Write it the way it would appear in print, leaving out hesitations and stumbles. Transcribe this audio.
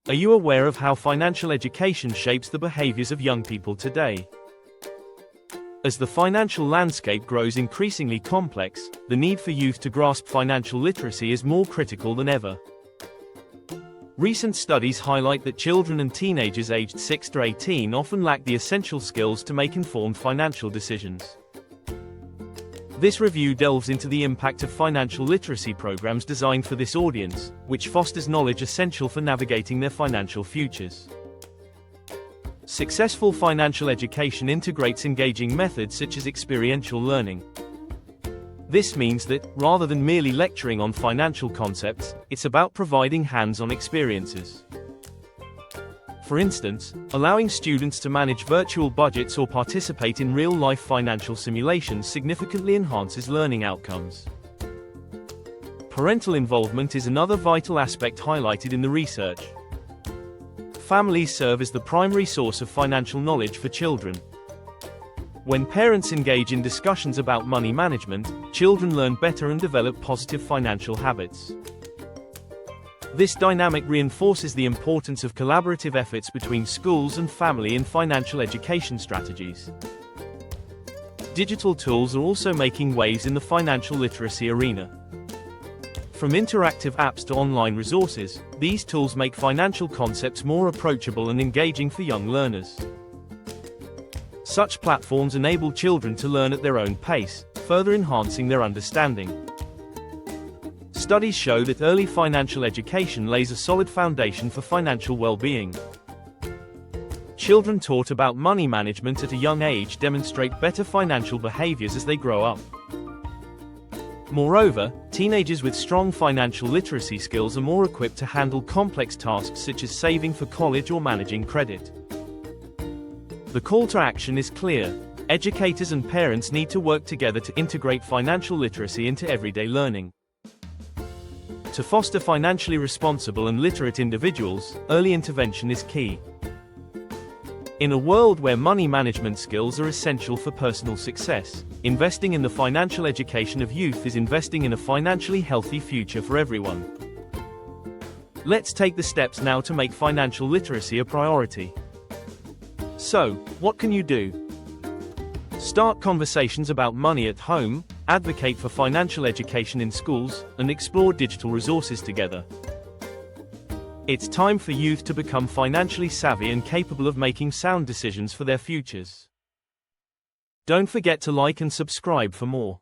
Are you aware of how financial education shapes the behaviors of young people today? As the financial landscape grows increasingly complex, the need for youth to grasp financial literacy is more critical than ever. Recent studies highlight that children and teenagers aged 6 to 18 often lack the essential skills to make informed financial decisions. This review delves into the impact of financial literacy programs designed for this audience, which fosters knowledge essential for navigating their financial futures. Successful financial education integrates engaging methods such as experiential learning. This means that, rather than merely lecturing on financial concepts, it's about providing hands-on experiences. For instance, allowing students to manage virtual budgets or participate in real-life financial simulations significantly enhances learning outcomes. Parental involvement is another vital aspect highlighted in the research. Families serve as the primary source of financial knowledge for children. When parents engage in discussions about money management, children learn better and develop positive financial habits. This dynamic reinforces the importance of collaborative efforts between schools and family in financial education strategies. Digital tools are also making waves in the financial literacy arena. From interactive apps to online resources, these tools make financial concepts more approachable and engaging for young learners. Such platforms enable children to learn at their own pace, further enhancing their understanding. Studies show that early financial education lays a solid foundation for financial well-being. Children taught about money management at a young age demonstrate better financial behaviors as they grow up. Moreover, teenagers with strong financial literacy skills are more equipped to handle complex tasks such as saving for college or managing credit. The call to action is clear. Educators and parents need to work together to integrate financial literacy into everyday learning. To foster financially responsible and literate individuals, early intervention is key. In a world where money management skills are essential for personal success, investing in the financial education of youth is investing in a financially healthy future for everyone. Let's take the steps now to make financial literacy a priority. So, what can you do? Start conversations about money at home, advocate for financial education in schools, and explore digital resources together. It's time for youth to become financially savvy and capable of making sound decisions for their futures. Don't forget to like and subscribe for more.